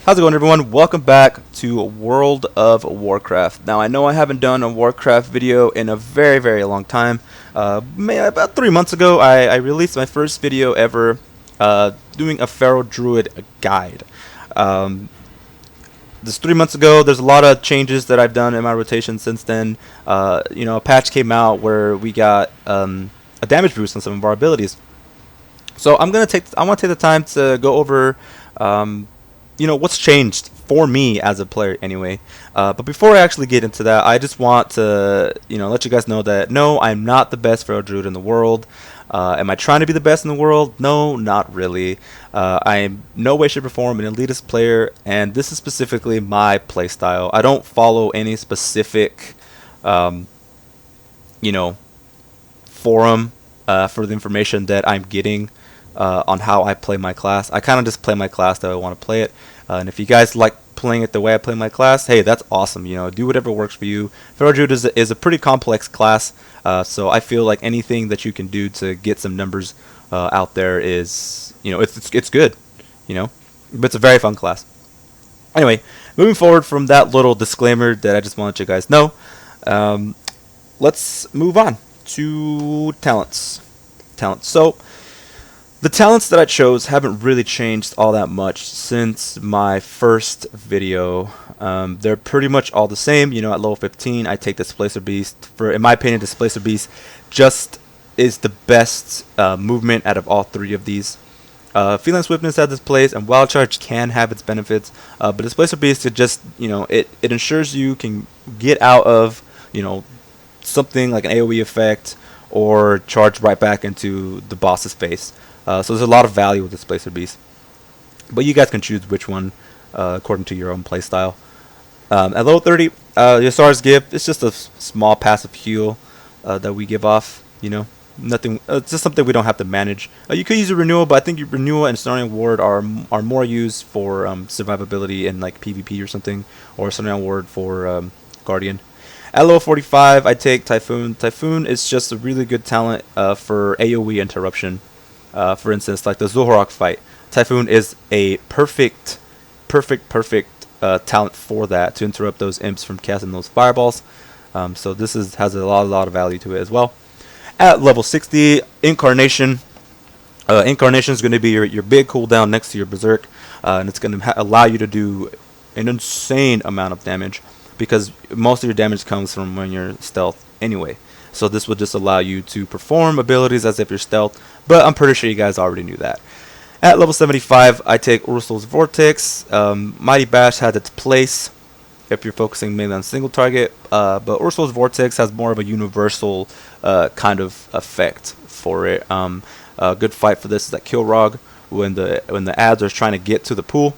How's it going, everyone? Welcome back to World of Warcraft. Now, I know I haven't done a Warcraft video in a very long time. About 3 months ago, I released my first video ever doing a Feral Druid guide. This 3 months ago. There's a lot of changes that I've done in my rotation since then. A patch came out where we got a damage boost on some of our abilities. So I want to take the time to go over what's changed for me as a player anyway. But before I actually get into that, I just want to let you guys know that no, I'm not the best Feral Druid in the world. Am I trying to be the best in the world? No, not really. I am no way, shape, or form an elitist player, and this is specifically my playstyle. I don't follow any specific forum for the information that I'm getting on how I play my class. I kind of just play my class that I want to play it. And if you guys like playing it the way I play my class, hey, that's awesome. Do whatever works for you. Feral Druid is a pretty complex class, so I feel like anything that you can do to get some numbers out there is, it's good. But it's a very fun class. Anyway, moving forward from that little disclaimer that I just wanted you guys know, let's move on to talents. So the talents that I chose haven't really changed all that much since my first video. They're pretty much all the same. At level 15, I take Displacer Beast. In my opinion, Displacer Beast just is the best movement out of all three of these. Feline Swiftness has its place, and Wild Charge can have its benefits. But Displacer Beast, it ensures you can get out of something like an AoE effect or charge right back into the boss's face. So there's a lot of value with Displacer Beast. But you guys can choose which one according to your own playstyle. At level 30, Yasar's Gift, it's just a small passive heal that we give off. Nothing. It's just something we don't have to manage. You could use a Renewal, but I think your Renewal and Snarling Ward are more used for survivability in like PvP or something, or Snarling Ward for Guardian. At level 45, I take Typhoon. Typhoon is just a really good talent for AoE interruption. For instance, like the Zul'Farrak fight, Typhoon is a perfect talent for that, to interrupt those imps from casting those fireballs. So this has a lot of value to it as well. At level 60, Incarnation. Incarnation is going to be your big cooldown next to your Berserk, and it's going to allow you to do an insane amount of damage, because most of your damage comes from when you're stealth anyway. So this will just allow you to perform abilities as if you're stealth, but I'm pretty sure you guys already knew that. At level 75, I take Ursul's Vortex. Mighty Bash has its place if you're focusing mainly on single target, but Ursul's Vortex has more of a universal kind of effect for it. A good fight for this is at Kilrog, when the ads are trying to get to the pool.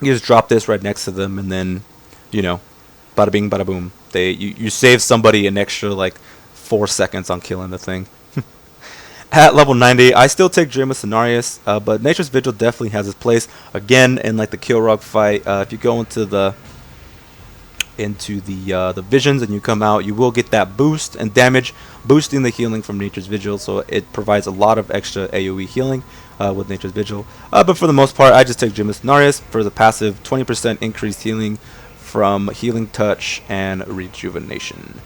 You just drop this right next to them, and then, bada bing, bada boom. You save somebody an extra like 4 seconds on killing the thing. At level 90, I still take Dream of Cenarius, but Nature's Vigil definitely has its place. Again, in like the Kilrog fight, if you go into the visions and you come out, you will get that boost and damage, boosting the healing from Nature's Vigil. So it provides a lot of extra AoE healing with Nature's Vigil. But for the most part, I just take Dream of Cenarius for the passive 20% increased healing from Healing Touch and Rejuvenation.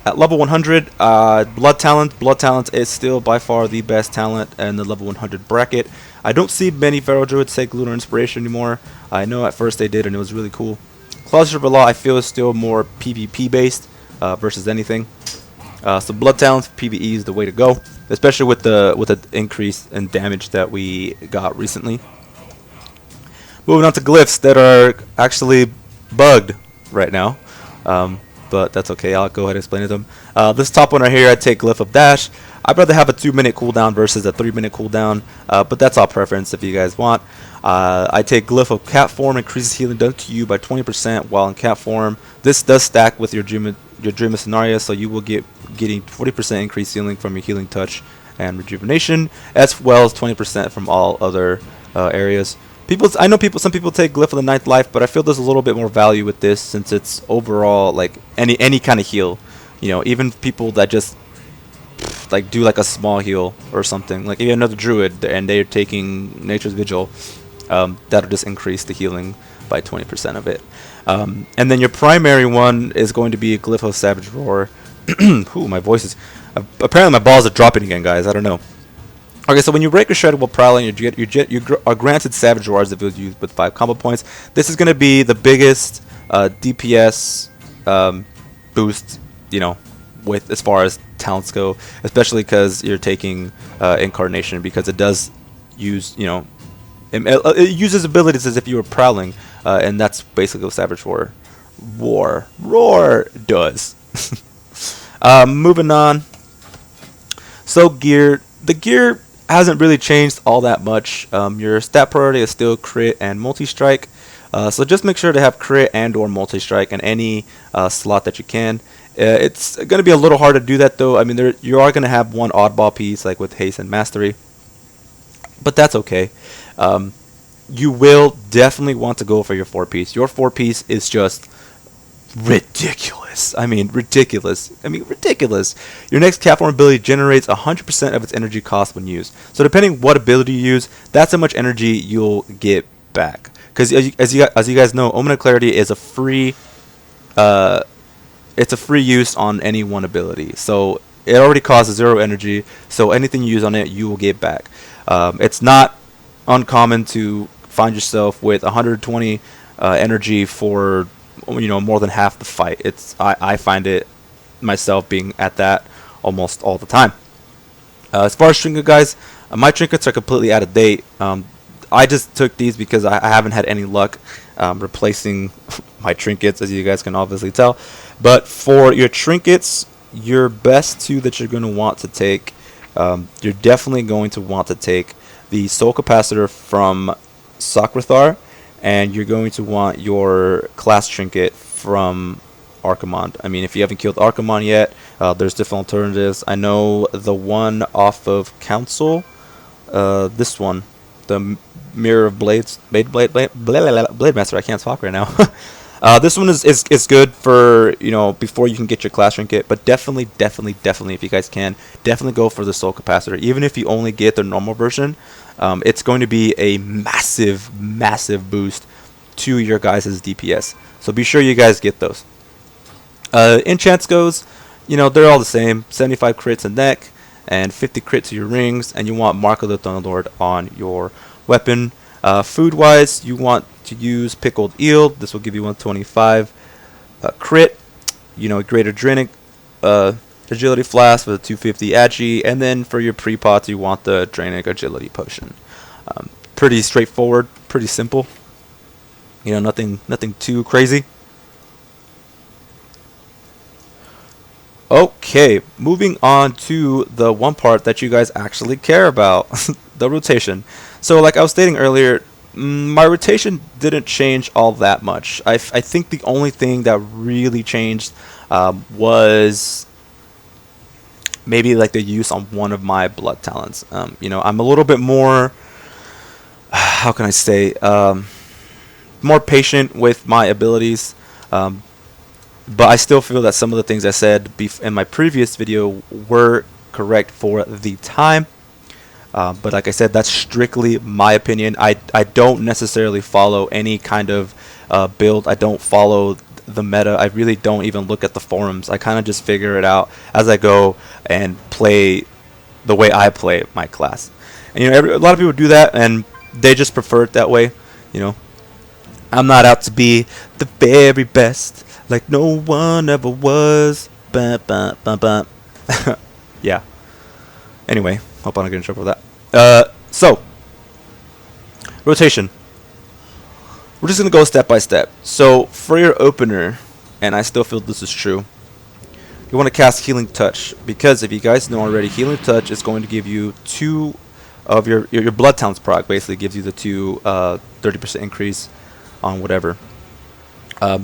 At level 100, Blood Talent. Blood Talent is still by far the best talent in the level 100 bracket. I don't see many Feral Druids take Lunar Inspiration anymore. I know at first they did, and it was really cool. Closet of Law, I feel, is still more PvP based versus anything. So Blood Talent for PvE is the way to go, especially with the increase in damage that we got recently. Moving on to glyphs that are actually bugged right now. But that's okay, I'll go ahead and explain to them. This top one right here, I take Glyph of Dash. I'd rather have a 2-minute cooldown versus a 3-minute cooldown, but that's all preference if you guys want. I take Glyph of Cat Form, increases healing done to you by 20% while in Cat Form. This does stack with your Dream of Cenarius, so you will getting 40% increased healing from your Healing Touch and Rejuvenation, as well as 20% from all other areas. I know some people take Glyph of the Ninth Life, but I feel there's a little bit more value with this, since it's overall like any kind of heal. Even people that just like do like a small heal or something. Like if you have another druid and they're taking Nature's Vigil, that'll just increase the healing by 20% of it. And then your primary one is going to be Glyphos Savage Roar. Ooh, my voice is... apparently my balls are dropping again, guys. I don't know. Okay, so when you break a shred while prowling, you are granted Savage Roars that will use with 5 combo points. This is going to be the biggest DPS boost, you know, with as far as talents go, especially because you're taking Incarnation, because it does use, you know, it uses abilities as if you were prowling, and that's basically what Savage Roar does. Moving on. So the gear hasn't really changed all that much. Your stat priority is still crit and multi-strike. So just make sure to have crit and or multi-strike in any slot that you can. It's going to be a little hard to do that though. I mean, you are going to have one oddball piece like with haste and mastery, but that's okay. You will definitely want to go for your 4-piece. Your 4-piece is just ridiculous. I mean, ridiculous. Your next Catform ability generates 100% of its energy cost when used. So depending what ability you use, that's how much energy you'll get back. Because as you guys know, Omen of Clarity is a free it's a free use on any one ability. So it already costs 0 energy, so anything you use on it, you will get back. It's not uncommon to find yourself with 120 energy for, you know, more than half the fight. I find it myself being at that almost all the time. As far as Trinkets, guys, my Trinkets are completely out of date. I just took these because I haven't had any luck replacing my Trinkets, as you guys can obviously tell. But for your Trinkets, your best 2 that you're going to want to take, you're definitely going to want to take the Soul Capacitor from Sakrathar, and you're going to want your class Trinket from Archimonde. I mean, if you haven't killed Archimonde yet, there's different alternatives. I know the one off of Council, this one, the Mirror of Blades, Blade Master. I can't talk right now. This one is good for, you know, before you can get your class Trinket, but definitely, if you guys can, definitely go for the Soul Capacitor. Even if you only get the normal version, it's going to be a massive boost to your guys' DPS. So be sure you guys get those. Enchants goes, you know, they're all the same. 75 crits a neck and 50 crit to your rings, and you want Mark of the Thunderlord on your weapon. Food wise, you want to use Pickled Eel. This will give you 125 crit. You know, Greater Drinic Agility Flask with a 250 Agi, and then for your pre-pots, you want the Dranic Agility Potion. Pretty straightforward, pretty simple. You know, nothing too crazy. Okay, moving on to the one part that you guys actually care about, the rotation. So like I was stating earlier, my rotation didn't change all that much. I think the only thing that really changed was maybe like the use on one of my blood talents. You know, I'm a little bit more, how can I say, more patient with my abilities. But I still feel that some of the things I said in my previous video were correct for the time. But like I said, that's strictly my opinion. I don't necessarily follow any kind of build. I don't follow the meta. I really don't even look at the forums. I kind of just figure it out as I go and play the way I play my class. And you know, a lot of people do that, and they just prefer it that way. You know, I'm not out to be the very best, like no one ever was. Bah, bah, bah, bah. Yeah. Anyway, hope I don't get in trouble with that. So, rotation. We're just going to go step by step. So, for your opener, and I still feel this is true, you want to cast Healing Touch. Because if you guys know already, Healing Touch is going to give you 2 of your Blood Talents proc. Basically gives you the 30% increase on whatever.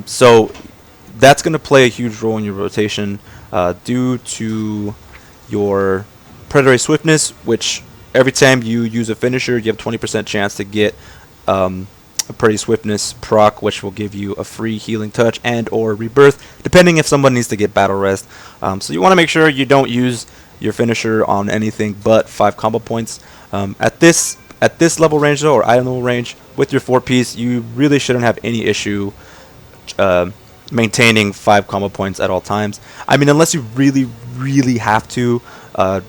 So, that's going to play a huge role in your rotation due to your Predatory Swiftness, which every time you use a finisher, you have 20% chance to get a Predatory Swiftness proc, which will give you a free Healing Touch and or Rebirth, depending if someone needs to get Battle Rest. So you want to make sure you don't use your finisher on anything but 5 combo points. At this At this level range though, or item level range, with your 4-piece, you really shouldn't have any issue maintaining 5 combo points at all times. I mean, unless you really have to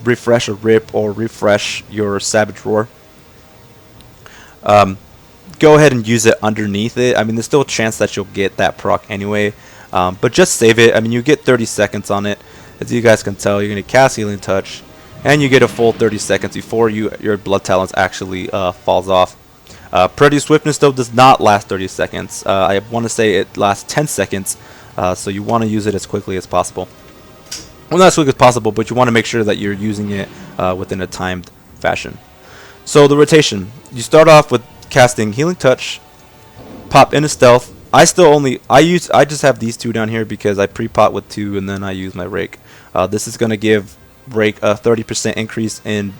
refresh a Rip or refresh your Savage Roar. Go ahead and use it underneath it. I mean, there's still a chance that you'll get that proc anyway, but just save it. I mean, you get 30 seconds on it. As you guys can tell, you're going to cast Healing Touch, and you get a full 30 seconds before your Blood Talents actually falls off. Priority Swiftness, though, does not last 30 seconds. I want to say it lasts 10 seconds, so you want to use it as quickly as possible. Well, not as quick as possible, but you want to make sure that you're using it within a timed fashion. So the rotation, you start off with casting Healing Touch, pop into Stealth. I just have these 2 down here because I pre-pot with 2 and then I use my Rake. This is going to give Rake a 30% increase in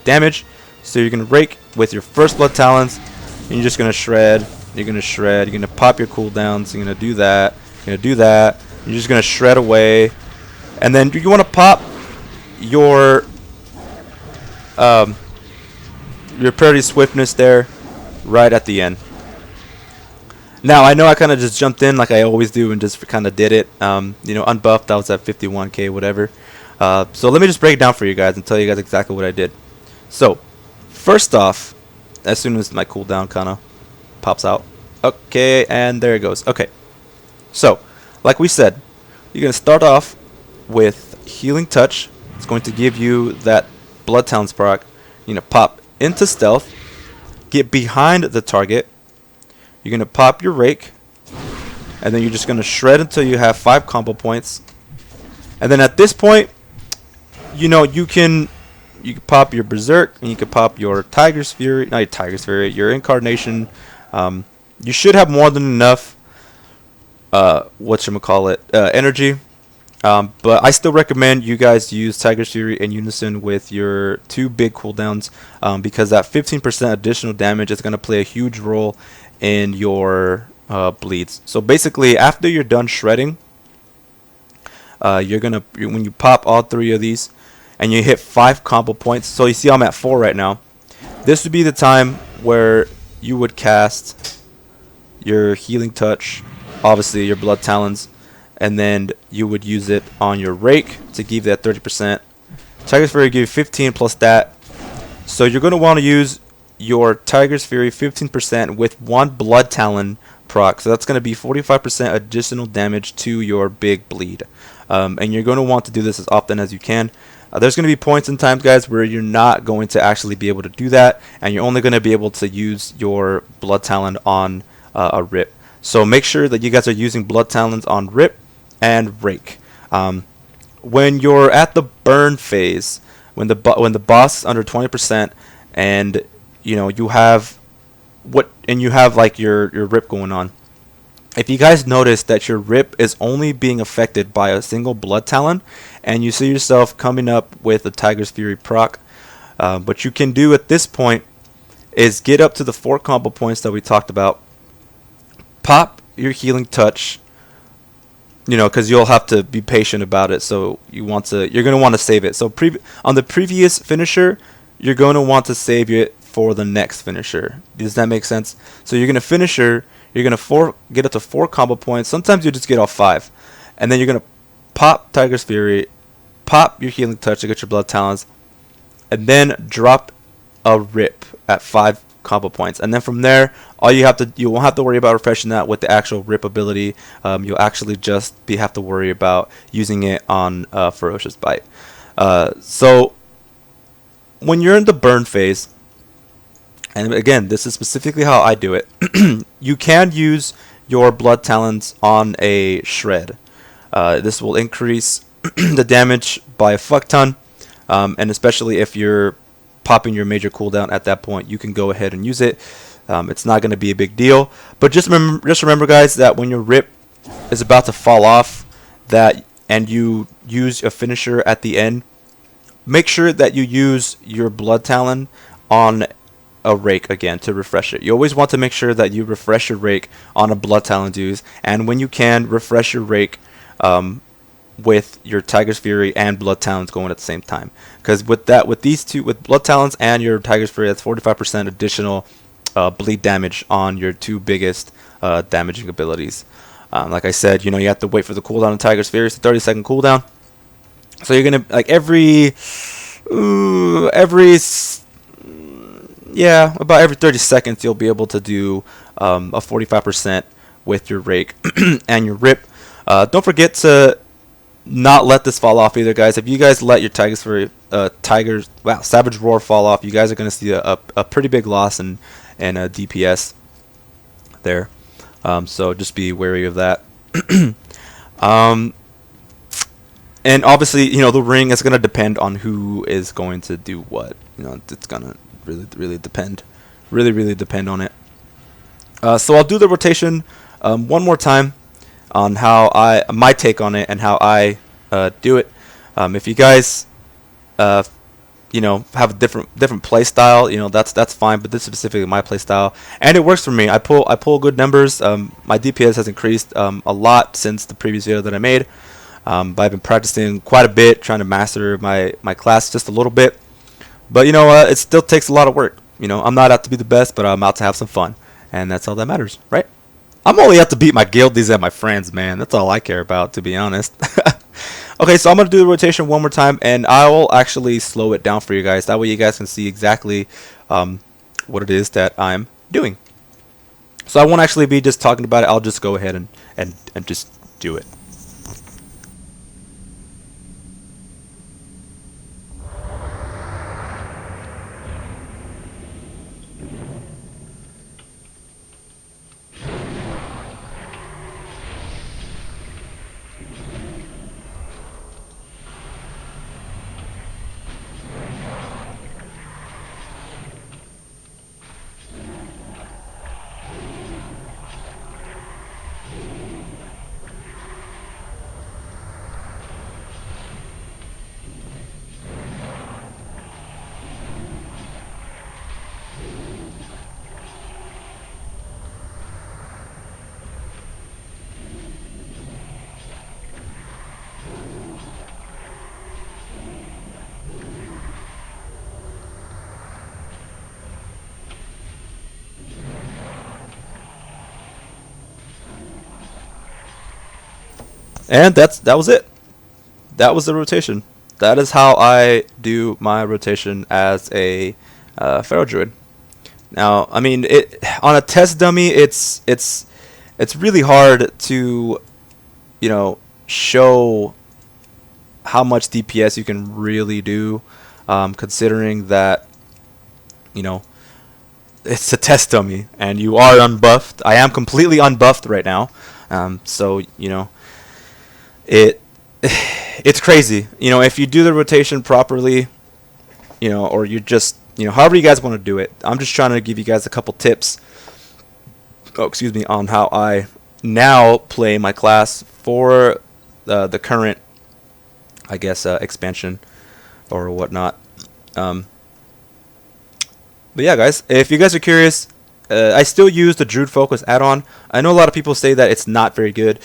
damage. So you're going to Rake with your first Blood Talons, and you're just going to shred. You're going to shred. You're going to pop your cooldowns. You're going to do that. You're going to do that. You're just going to shred away. And then you want to pop your Priority Swiftness there right at the end. Now, I know I kind of just jumped in like I always do and just kind of did it. You know, unbuffed, I was at 51k, whatever. So let me just break it down for you guys and tell you guys exactly what I did. So, first off, as soon as my cooldown kind of pops out. Okay, and there it goes. Okay. So, like we said, you're going to start off with Healing Touch. It's going to give you that Blood Talents proc. You're going to pop into Stealth, get behind the target. You're going to pop your Rake, and then you're just going to shred until you have 5 combo points. And then at this point, you know, you can pop your Berserk, and you can pop your Tiger's Fury, not your Tiger's Fury, your Incarnation. You should have more than enough, energy. But I still recommend you guys use Tiger's Fury in unison with your 2 big cooldowns, because that 15% additional damage is going to play a huge role in your bleeds. So basically, after you're done shredding, when you pop all 3 of these and you hit 5 combo points, so you see I'm at 4 right now, this would be the time where you would cast your Healing Touch, obviously your Blood Talons, and then you would use it on your Rake to give that 30%. Tiger's Fury give you 15 plus that. So you're going to want to use your Tiger's Fury 15% with 1 Blood Talon proc. So that's going to be 45% additional damage to your big bleed. And you're going to want to do this as often as you can. There's going to be points in times, guys, where you're not going to actually be able to do that, and you're only going to be able to use your Blood Talon on a Rip. So make sure that you guys are using Blood Talons on Rip and Rake. When you're at the burn phase, when the boss is under 20%, and you know you have like your Rip going on. If you guys notice that your Rip is only being affected by a single Blood Talon, and you see yourself coming up with a Tiger's Fury proc, what you can do at this point is get up to the 4 combo points that we talked about, pop your Healing Touch, you know, because you'll have to be patient about it, so you're going to want to save it. So on the previous finisher, you're going to want to save it for the next finisher. Does that make sense? So you're going to finisher, you're going to get up to 4 combo points. Sometimes you just get off 5. And then you're going to pop Tiger's Fury, pop your Healing Touch to get your Blood Talons, and then drop a Rip at 5 combo points. And then from there, you won't have to worry about refreshing that with the actual Rip ability. You'll actually just have to worry about using it on Ferocious Bite. So when you're in the burn phase, and again, this is specifically how I do it, you can use your Blood Talons on a shred. This will increase the damage by a fuck ton, and especially if you're popping your major cooldown at that point, you can go ahead and use it. It's not going to be a big deal, but just remember, guys, that when your Rip is about to fall off, and you use a finisher at the end, make sure that you use your Blood Talon on a Rake again to refresh it. You always want to make sure that you refresh your Rake on a Blood Talon dude, and when you can, refresh your Rake with your Tiger's Fury and Blood Talons going at the same time. Because with these two, with Blood Talons and your Tiger's Fury, that's 45% additional bleed damage on your two biggest damaging abilities. Like I said, you have to wait for the cooldown of Tiger's Fury. It's a 30-second cooldown. So you're gonna like about every 30 seconds you'll be able to do a 45% with your Rake and your Rip. Don't forget to not let this fall off either, guys. If you guys let your Savage Roar fall off, you guys are gonna see a pretty big loss in DPS there. So just be wary of that. And obviously, the ring is going to depend on who is going to do what. It's going to really depend. Really depend on it. So I'll do the rotation one more time on my take on it and how I do it. If you guys have a different play style, that's fine, but this is specifically my play style, and it works for me. I pull good numbers. My DPS has increased a lot since the previous video that I made. But I've been practicing quite a bit, trying to master my class just a little bit. But it still takes a lot of work. I'm not out to be the best, but I'm out to have some fun, and that's all that matters, right? I'm only out to beat my guildies and my friends, man. That's all I care about, to be honest. Okay, so I'm going to do the rotation one more time, and I will actually slow it down for you guys. That way you guys can see exactly what it is that I'm doing. So I won't actually be just talking about it. I'll just go ahead and just do it. And that was it. That was the rotation. That is how I do my rotation as a Pharaoh Druid. Now, I mean, on a test dummy, it's really hard to, show how much DPS you can really do, considering that, it's a test dummy and you are unbuffed. I am completely unbuffed right now, so it's crazy. If you do the rotation properly, or you just, however you guys want to do it. I'm just trying to give you guys a couple tips, on how I now play my class for the current, I guess, expansion or whatnot. But yeah, guys, if you guys are curious, I still use the Druid Focus add-on. I know a lot of people say that it's not very good,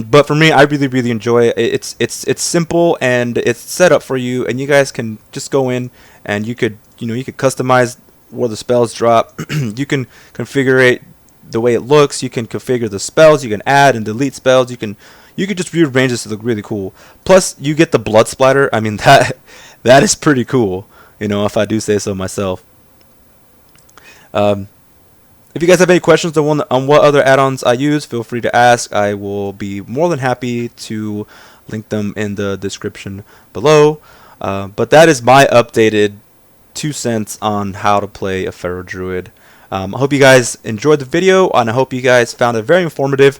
but for me, I really enjoy it. It's simple and it's set up for you, and you guys can just go in and you could customize where the spells drop. You can configure it the way it looks. You can configure the spells. You can add and delete spells. You can just rearrange this to look really cool. Plus, you get the blood splatter. I mean, that is pretty cool. If I do say so myself. If you guys have any questions on what other add-ons I use, feel free to ask. I will be more than happy to link them in the description below. But that is my updated 2 cents on how to play a Pharaoh Druid. I hope you guys enjoyed the video, and I hope you guys found it very informative.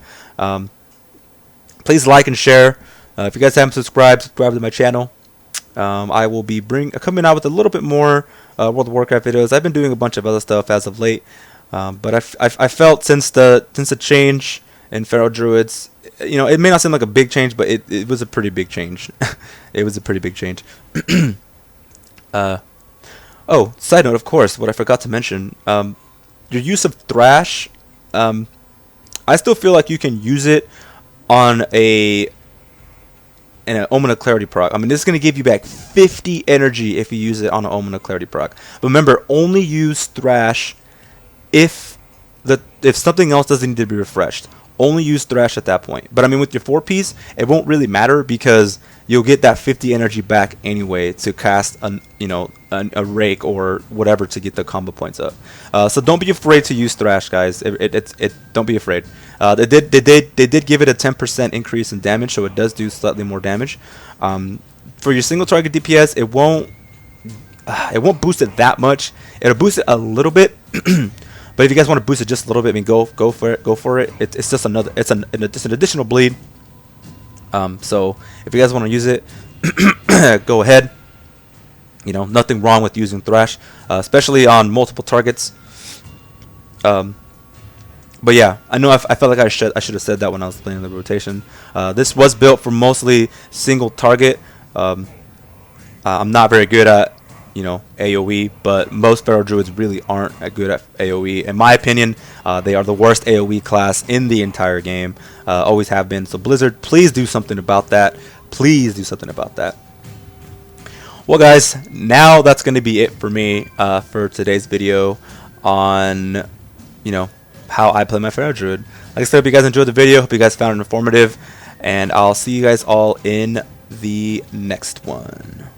Please like and share. If you guys haven't subscribed to my channel. I will be coming out with a little bit more World of Warcraft videos. I've been doing a bunch of other stuff as of late. But I felt since the change in Pharaoh Druids, it may not seem like a big change, but it was a pretty big change. It was a pretty big change. Oh, side note, of course, what I forgot to mention, your use of Thrash, I still feel like you can use it on a and an Omen of Clarity proc. I mean, this is going to give you back 50 energy if you use it on an Omen of Clarity proc. But remember, only use Thrash if something else doesn't need to be refreshed. Only use Thrash at that point. But I mean, with your 4-piece, it won't really matter because you'll get that 50 energy back anyway to cast a Rake or whatever to get the combo points up. So don't be afraid to use Thrash, guys. Don't be afraid. They did give it a 10% increase in damage, so it does do slightly more damage. For your single target DPS, it won't boost it that much. It'll boost it a little bit. But if you guys want to boost it just a little bit, I mean, go for it. Go for it. It's just an additional bleed. So if you guys want to use it, go ahead. You know, nothing wrong with using Thrash, especially on multiple targets. But yeah, I know I felt like I should have said that when I was playing the rotation. This was built for mostly single target. I'm not very good at AoE, but most Pharaoh Druids really aren't good at AoE. In my opinion, they are the worst AoE class in the entire game. Always have been. So Blizzard, please do something about that. Please do something about that. Well, guys, now that's going to be it for me for today's video on, how I play my Pharaoh Druid. Like I said, hope you guys enjoyed the video. Hope you guys found it informative. And I'll see you guys all in the next one.